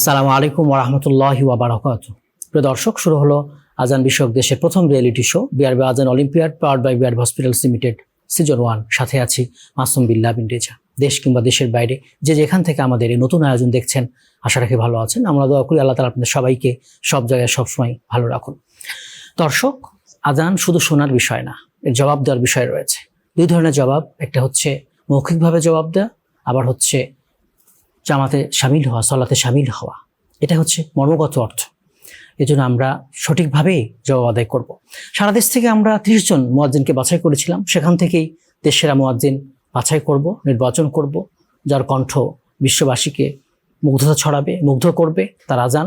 আসসালামু আলাইকুম ওয়া রাহমাতুল্লাহি ওয়া বারাকাতুহু। প্রিয় দর্শক, শুরু হলো আজান বিষয়ক দেশের প্রথম রিয়েলিটি শো বিআরবি আজান olympiad powered by BRB hospitals limited season 1। সাথে আছি মাসুম বিল্লাহ বিন রেজা। দেশ কিংবা দেশের বাইরে যে যেখান থেকে আমাদের এই নতুন আয়োজন দেখছেন, আশা রাখি ভালো আছেন। আমরা দোয়া করি আল্লাহ তাআলা আপনাদের সবাইকে সব জায়গায় সবসময় ভালো রাখুন। দর্শক, আজান শুধু শোনার বিষয় না, এর জবাব দেওয়ার বিষয় রয়েছে। দুই ধরনের জবাব, একটা হচ্ছে মৌখিকভাবে জবাব দেওয়া, আবার হচ্ছে জামাতে শামিল হওয়া, সলাতে শামিল হওয়া। এটা হচ্ছে মর্মগত অর্থ। এজন্য আমরা সঠিকভাবেই জবাব আদায় করব। সারা দেশ থেকে আমরা 30 জন মুয়াজ্জিনকে বাছাই করেছিলাম। সেখান থেকেই দেশ সেরা মুয়াজ্জিন বাছাই করব, নির্বাচন করব, যার কণ্ঠ বিশ্ববাসীকে মুগ্ধতা ছড়াবে, মুগ্ধ করবে তার আজান।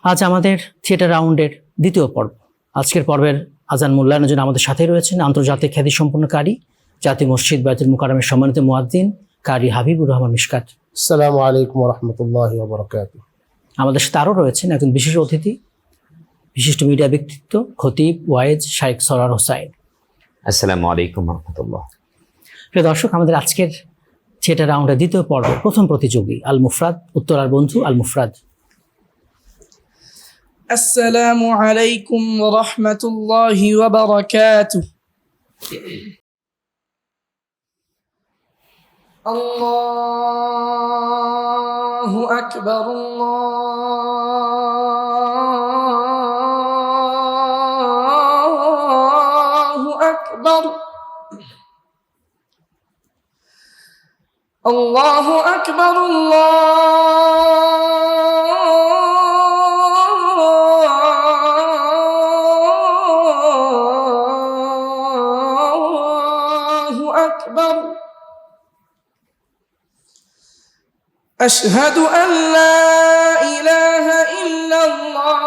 আজ আমাদের থিয়েটার রাউন্ডের দ্বিতীয় পর্ব। আজকের পর্বের আজান মূল্যায়নের জন্য আমাদের সাথেই রয়েছেন আন্তর্জাতিক খ্যাতিসম্পন্ন কারি, জাতীয় মসজিদ বাইতুল মুকাররমের সম্মানিত মুয়াজ্জিন কারি হাবিবুর রহমান মিশকাত। আসসালামু আলাইকুম ওয়া রাহমাতুল্লাহি ওয়া বারাকাতুহু। আমাদের সাথে আরও রয়েছেন একজন বিশেষ অতিথি, বিশিষ্ট মিডিয়া ব্যক্তিত্ব, খতিব ওয়াইজ শাইখ সরার হোসাইন। আসসালামু আলাইকুম ওয়া রাহমাতুল্লাহ। প্রিয় দর্শক, আমাদের আজকের থিয়েটার রাউন্ডের দ্বিতীয় পর্বের প্রথম প্রতিযোগী আল মুফরাদ, উত্তরার বন্ধু আল মুফরাদ। আসসালামু আলাইকুম ওয়া রাহমাতুল্লাহি ওয়া বারাকাতুহু। আল্লাহু আকবার, আল্লাহু আকবার, আল্লাহু আকবার, আল্লাহু আকবার। أشهد أن لا إله إلا الله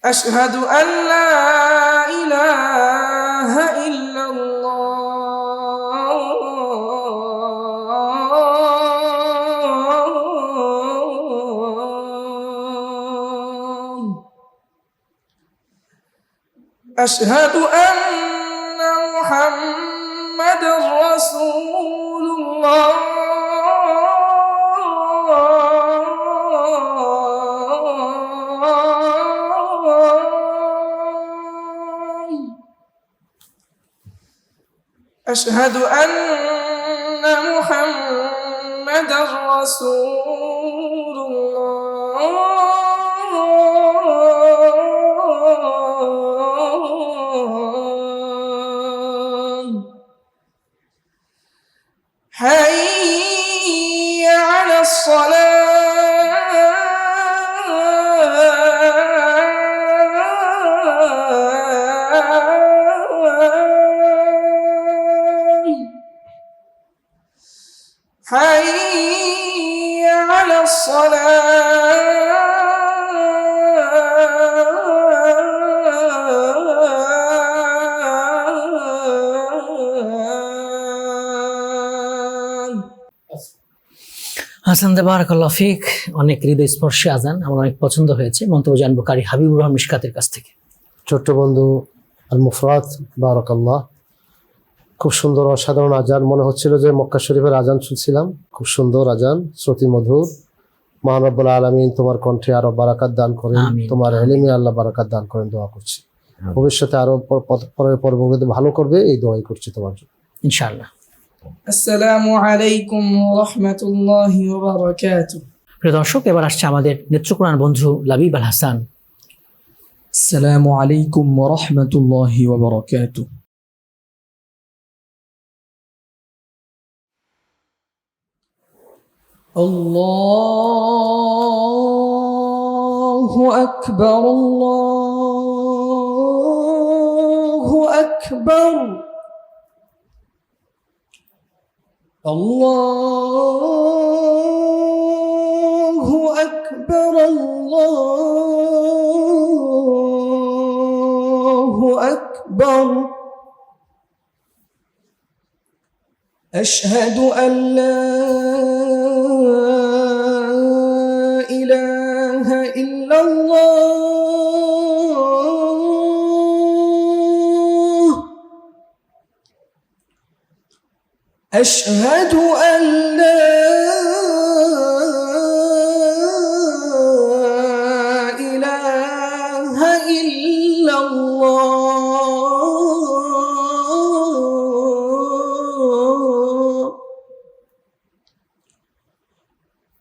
أشهد أن لا إله إلا أشهد أن محمد رسول الله أشهد أن محمد رسول الله حي على الصلاة حي على হাসান বারাকাল্লাহু ফিক। অনেক হৃদয়স্পর্শী আজান, আমার অনেক পছন্দ হয়েছে। মন্তব্য জানবো কারি হাবিবুর রহমান মিশকাতের কাছ থেকে। ছোট্ট বন্ধু আল মুফরাদ, বারাকাল্লাহ। খুব সুন্দর অসাধারণ আজান, মনে হচ্ছিল যে মক্কা শরীফের আজান শুনছিলাম। খুব সুন্দর আজান, শ্রুতি মধুর। মহান রব্বুল আলামিন তোমার কণ্ঠে আরো বারাকাত দান করেন, আমিন। তোমার ইলমে আল্লাহ বারাকাত দান করেন, দোয়া করছি। ভবিষ্যতে আরো পরের পর্বগুলোতে ভালো করবে, এই দোয়াই করছি তোমার জন্য ইনশাআল্লাহ। আসসালামু আলাইকুম ওয়া রাহমাতুল্লাহি ওয়া বারাকাতুহু। প্রিয় দর্শক, এবার আসছে আমাদের নেত্রকোনার বন্ধু লাবিব আল হাসান। আসসালামু আলাইকুম ওয়া রাহমাতুল্লাহি ওয়া বারাকাতুহু। আল্লাহু আকবার, আল্লাহু আকবার, আল্লাহু আকবার, আল্লাহু আকবার। আশহাদু আন লা ইলাহা ইল্লাল্লাহ أشهد أن لا إله إلا الله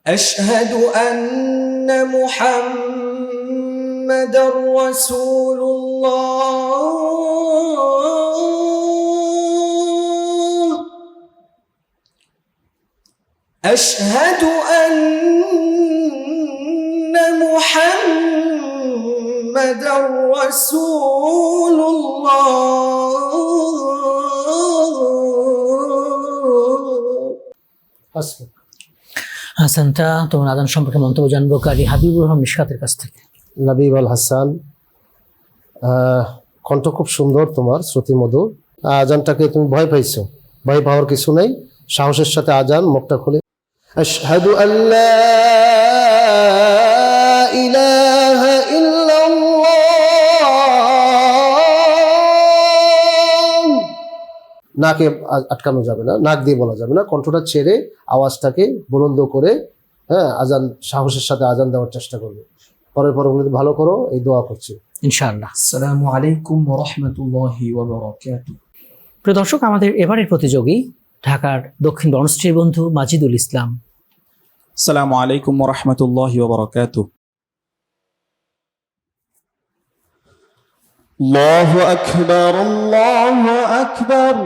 أشهد أن محمدا رسول الله أشهد أن محمدا رسول الله হাসবুক। হাসানটা তোমার আজান সম্পর্কে মন্তব্য জানবো কারি হাবিবুর রহমান মিশকাতের কাছ থেকে। নাবিব আল হাসান, কণ্ঠ খুব সুন্দর তোমার, শ্রুতিমধুর। আজানটাকে তুমি ভয় পাইছো, ভয় পাওয়ার কিছু নেই, সাহসের সাথে আজান, মুখটা খুলে আশহাদু আল্লা ইলাহা ইল্লাল্লাহ। নাকে আটকানো যাবে না, নাক দিয়ে বলা যাবে না, কণ্ঠটা ছেড়ে আওয়াজটাকে বুলন্দ করে, হ্যাঁ, আজান সাহসের সাথে আজান দেওয়ার চেষ্টা করবে। পরের পরগুলো ভালো করো, এই দোয়া করছি ইনশাআল্লাহ। আসসালামু আলাইকুম ওয়া রাহমাতুল্লাহি ওয়া বারাকাতুহু। প্রিয় দর্শক, আমাদের এবারের প্রতিযোগী ঢাকার দক্ষিণ বনশ্রীর বন্ধু মাজিদুল ইসলাম। আসসালামু আলাইকুম ওয়া রাহমাতুল্লাহি ওয়া বারাকাতুহু। আল্লাহু আকবার, আল্লাহু আকবার,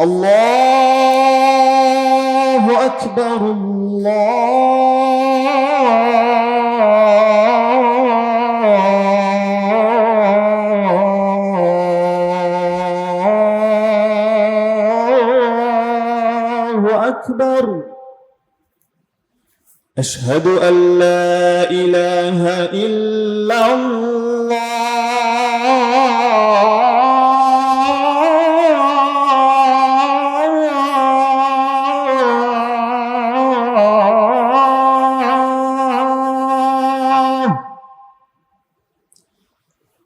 আল্লাহু আকবার, আল্লাহু আকবার। أشهد أن لا إله إلا الله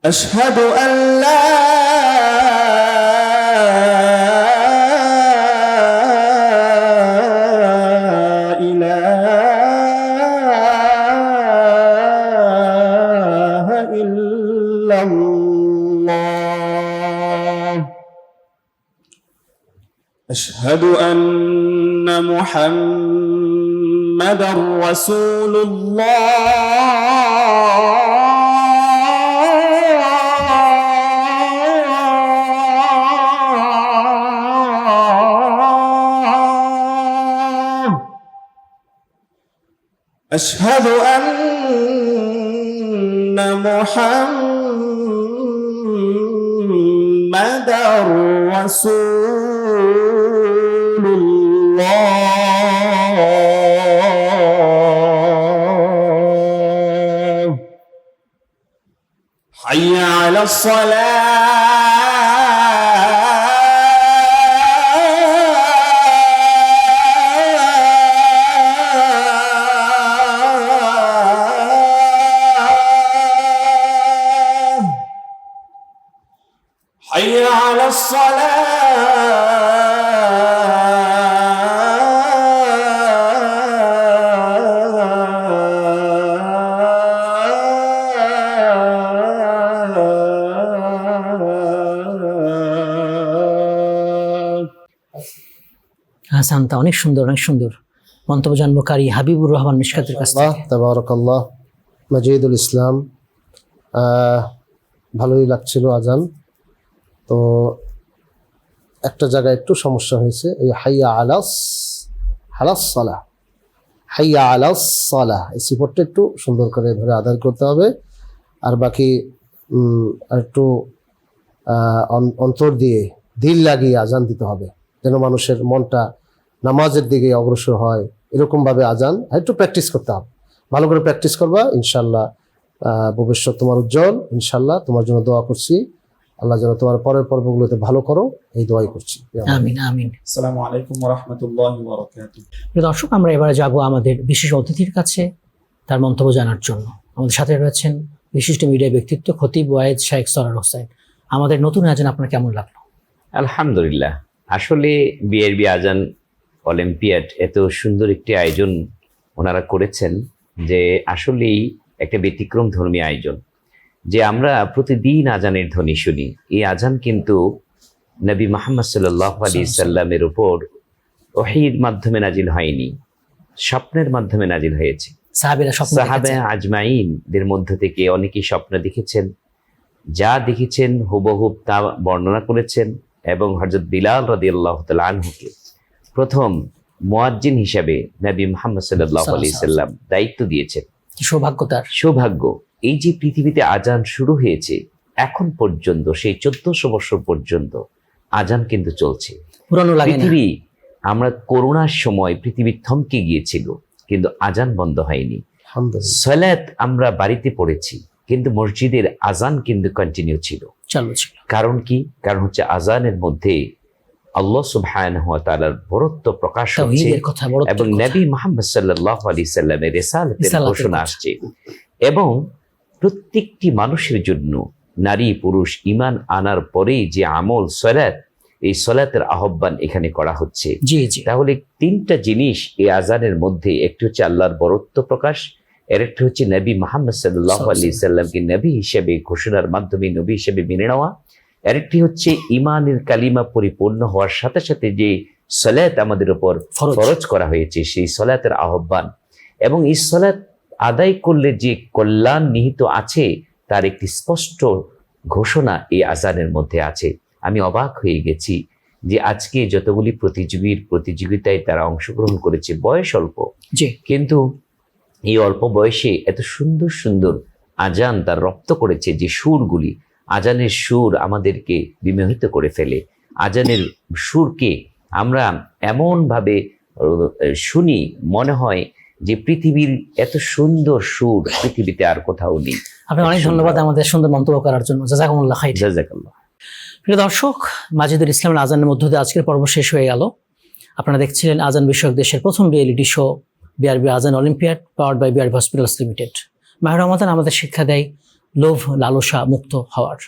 أشهد أن لا إله إلا الله أشهد أن محمدا رسول الله أشهد أن محمدا رسول الله حي على الصلاة حي على الصلاة হাসানটা অনেক সুন্দর, অনেক সুন্দর। মন্তব্য জানবো কারি হাবিবুর রহমান মিশকাতের কাছ আল্লাহ থেকে। তাবারাকাল্লাহ। মাজিদুল ইসলাম, ভালোই লাগছিল আজান। তো একটা জায়গায় একটু সমস্যা হয়েছে, এই হাইয়া আলাস হালাস সালাহ, হাইয়া আলাস সালাহ, এই সিফতটা একটু সুন্দর করে ধরে আদায় করতে হবে। আর বাকি আর একটু অন্তর দিয়ে দিল লাগিয়ে আজান দিতে হবে, যেন মানুষের মনটা নামাজের দিকে অগ্রসর হয়। এরকমভাবে আজান একটু প্র্যাকটিস করতে হবে, ভালো করে প্র্যাকটিস করবা, ইনশাল্লাহ ভবিষ্যৎ তোমার উজ্জ্বল। ইনশাল্লাহ তোমার জন্য দোয়া করছি, আল্লাহ যেন তোমার পরের পর্বগুলোতে ভালো করো, এই দোয়াই করছি। আমিন আমিন। আসসালামু আলাইকুম ওয়া রাহমাতুল্লাহি ওয়া বারাকাতুহু। প্রিয় দর্শক, আমরা এবারে যাব আমাদের বিশেষ অতিথির কাছে তার মন্তব্য জানার জন্য। আমাদের সাথে রয়েছেন বিশিষ্ট মিডিয়া ব্যক্তিত্ব খতিব ওয়াইদ শাইখ সরার হোসেন। আমাদের নতুন আয়োজন আপনার কেমন লাগলো? আলহামদুলিল্লাহ, আসলে বিআরবি আজান অলিম্পিয়াড এত সুন্দর একটি আয়োজন ওনারা করেছেন যে আসলেই একটা ব্যতিক্রম ধর্মী আয়োজন। যে আমরা প্রতিদিন আজানের ধ্বনি শুনি, এই আজান কিন্তু নবী মুহাম্মদ সাল্লাল্লাহু আলাইহি সাল্লামের উপর ওহীর মাধ্যমে নাজিল হয়নি, স্বপ্নের মাধ্যমে নাজিল হয়েছে। সাহাবে আজমাইনদের মধ্য থেকে অনেকেই স্বপ্ন দেখেছেন, যা দেখেছেন হুবহুব তা বর্ণনা করেছেন এবং হযরত বিলাল রাদিয়াল্লাহু তাআলা আনহুকে প্রথম মুয়াজ্জিন হিসাবে নবী মুহাম্মদ সাল্লাল্লাহু আলাইহি সাল্লাম দায়িত্ব দিয়েছেন। সৌভাগ্য এই যে পৃথিবীতে আজান শুরু হয়েছে এখন পর্যন্ত, সেই 1400 বছর পর্যন্ত আজান কিন্তু চলছে। পৃথিবী, আমরা করোনার সময় পৃথিবী থমকে গিয়েছিল কিন্তু আজান বন্ধ হয়নি। সালাত আমরা বাড়িতে পড়েছি কিন্তু মসজিদের আজান কিন্তু কন্টিনিউ ছিল, চালু ছিল। কারণ কি? কারণ হচ্ছে আজানের মধ্যে আল্লাহ সুবহানাহু ওয়া তাআলার বরত্ব প্রকাশ হচ্ছে এবং নবী মুহাম্মদ সাল্লাল্লাহু আলাইহি সাল্লামের রিসালাতের ঘোষণা আসছে। এবং প্রত্যেকটি মানুষের জন্য, নারী পুরুষ ঈমান আনার পরেই যে আমল সালাত, এই সালাতের আহ্বান এখানে করা হচ্ছে। তাহলে তিনটা জিনিস এই আজানের মধ্যে, একটি হচ্ছে আল্লাহর বরত্ব প্রকাশ, আরেকটি হচ্ছে নবী মুহাম্মদ সাল্লাল্লাহু আলাইহি সাল্লামকে নবী হিসেবে ঘোষণার মাধ্যমে নবী হিসেবে মেনে নেওয়া, আরেকটি হচ্ছে ঈমানের কালিমা পরিপূর্ণ হওয়ার সাথে সাথে যে সালাত আমাদের উপর ফরজ করা হয়েছে, সেই সালাতের আহ্বান। এবং এই সালাত আদায় করলে যে কল্যাণ নিহিত আছে তার একটি স্পষ্ট ঘোষণা এই আজানের মধ্যে আছে। আমি অবাক হয়ে গেছি যে আজকে যতগুলি প্রতিযোগিতায় তারা অংশগ্রহণ করেছে, বয়স অল্প, কিন্তু এই অল্প বয়সে এত সুন্দর সুন্দর আজান তার রপ্ত করেছে। যে সুরগুলি, আজানের সুর আমাদেরকে বিমোহিত করে ফেলে। আজানের সুরকে আমরা এমনভাবে শুনি, মনে হয় যে পৃথিবীর এত সুন্দর সুর পৃথিবীতে আর কোথাও নেই। আপনাকে অনেক ধন্যবাদ আমাদের সুন্দর মন্তব্য করার জন্য। জাযাকুমুল্লাহ খাইর। জাযাকাল্লাহ। প্রিয় দর্শক, মাজিদুল ইসলামের আজানের মধ্য দিয়ে আজকের পর্ব শেষ হয়ে গেল। আপনারা দেখছিলেন আজান বিষয়ক দেশের প্রথম রিয়েলিটি শো বিআরবি আজান olympiad, powered by BRB hospitals limited. মাহে রমাদান আমাদের শিক্ষা দেয় লোভ লালসা মুক্ত হওয়ার,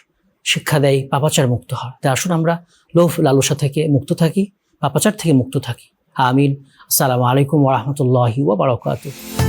শিক্ষা দেয় পাপাচার মুক্ত হওয়ার। তাই আসুন আমরা লোভ লালসা থেকে মুক্ত থাকি, পাপাচার থেকে মুক্ত থাকি। আমিন। আসসালামু আলাইকুম ওয়া রাহমাতুল্লাহি ওয়া বারাকাতুহু।